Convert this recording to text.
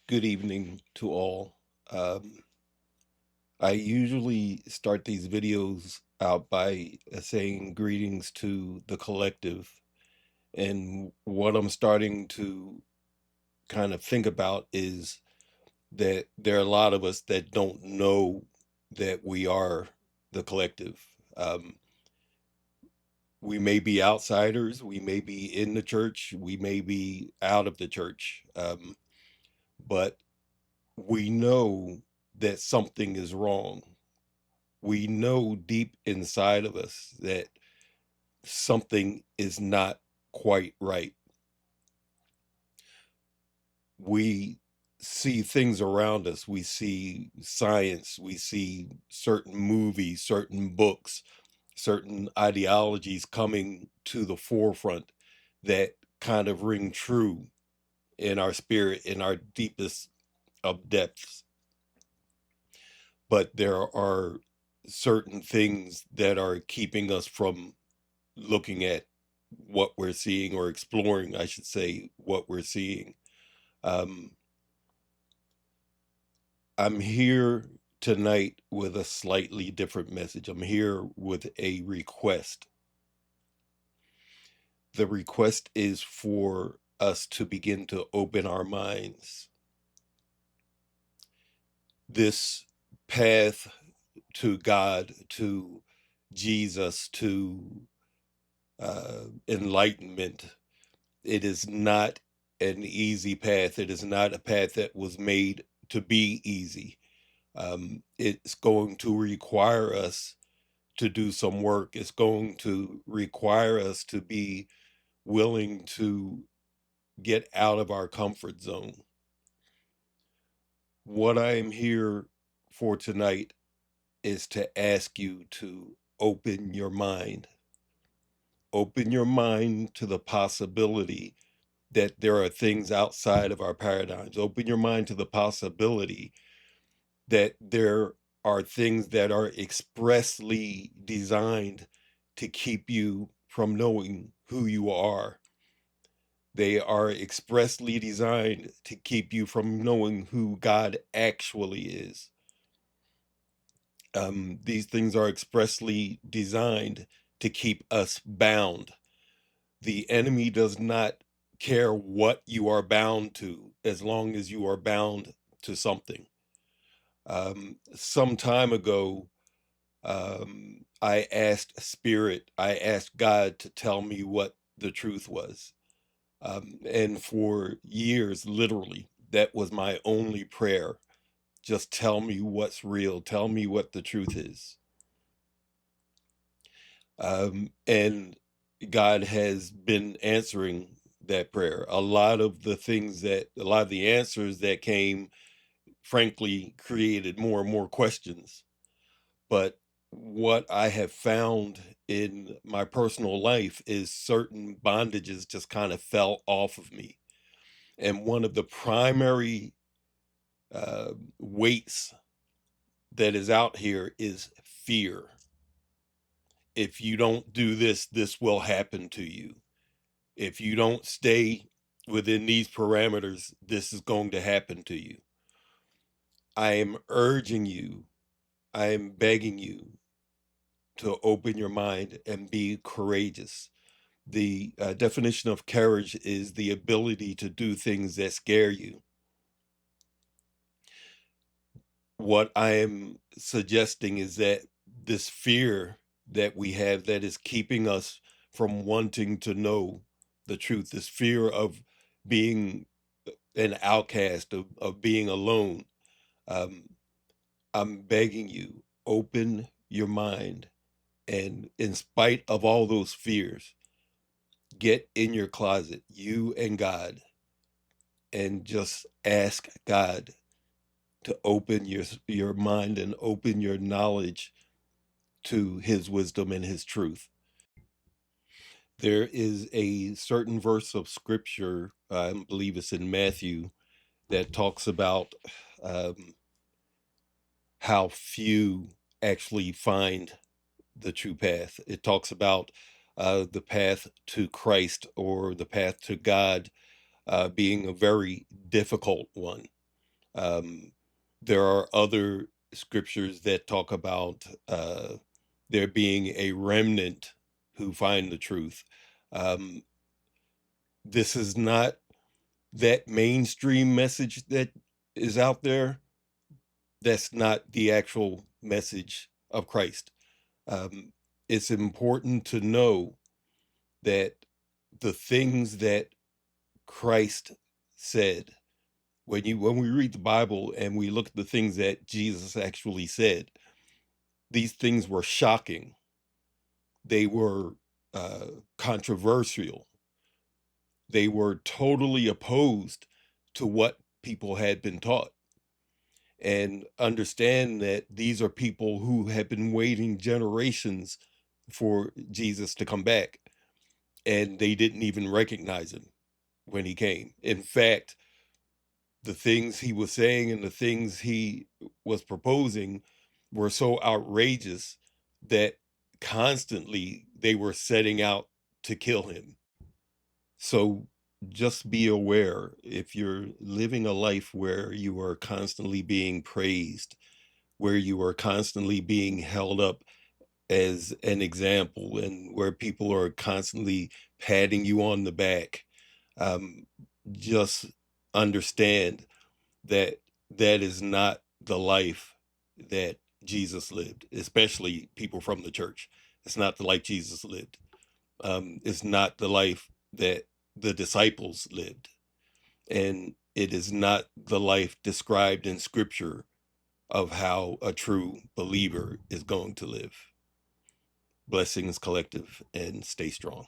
Good evening to all. Um, I usually start these videos out by saying greetings to the collective. And what I'm starting to kind of think about is that there are a lot of us that don't know that we are the collective. Um, we may be outsiders, we may be in the church, we may be out of the church, but we know that something is wrong. We know deep inside of us that something is not quite right. We see things around us. We see science. We see certain movies, certain books, certain ideologies coming to the forefront that kind of ring true in our spirit, in our deepest of depths. But there are certain things that are keeping us from looking at what we're seeing, or exploring, I should say, what we're seeing. Um, I'm here tonight with a slightly different message. I'm here with a request. The request is for us to begin to open our minds. This path to God, to Jesus, to enlightenment, it is not an easy path. It is not a path that was made to be easy. It's going to require us to do some work. It's going to require us to be willing to get out of our comfort zone. What I am here for tonight is to ask you to open your mind. Open your mind to the possibility that there are things outside of our paradigms. Open your mind to the possibility that there are things that are expressly designed to keep you from knowing who you are. They are expressly designed to keep you from knowing who God actually is. These things are expressly designed to keep us bound. The enemy does not care what you are bound to, as long as you are bound to something. Some time ago, I asked God to tell me what the truth was. And for years, literally, that was my only prayer. Just tell me what's real. Tell me what the truth is. And God has been answering that prayer. A lot of the answers that came, frankly, created more and more questions. But what I have found in my personal life is certain bondages just kind of fell off of me. And one of the primary weights that is out here is fear. If you don't do this, this will happen to you. If you don't stay within these parameters, this is going to happen to you. I am urging you, I am begging you to open your mind and be courageous. The definition of courage is the ability to do things that scare you. What I am suggesting is that this fear that we have that is keeping us from wanting to know the truth, this fear of being an outcast, of being alone, um, I'm begging you, open your mind. And in spite of all those fears, get in your closet, you and God, and just ask God to open your mind and open your knowledge to his wisdom and his truth. There is a certain verse of scripture, I believe it's in Matthew, that talks about um, how few actually find the true path. It talks about the path to Christ, or the path to God, being a very difficult one. Um, there are other scriptures that talk about there being a remnant who find the truth. Um, this is not that mainstream message that is out there. That's not the actual message of Christ. Um, it's important to know that the things that Christ said, when we read the Bible and we look at the things that Jesus actually said, these things were shocking. They were controversial. They were totally opposed to what people had been taught. And understand that these are people who have been waiting generations for Jesus to come back, and they didn't even recognize him when he came. In fact, the things he was saying and the things he was proposing were so outrageous that constantly they were setting out to kill him. So just be aware, if you're living a life where you are constantly being praised, where you are constantly being held up as an example, and where people are constantly patting you on the back, um, just understand that that is not the life that Jesus lived, especially people from the church. It's not the life Jesus lived. It's not the life that the disciples lived. And it is not the life described in scripture of how a true believer is going to live. Blessings, collective, and stay strong.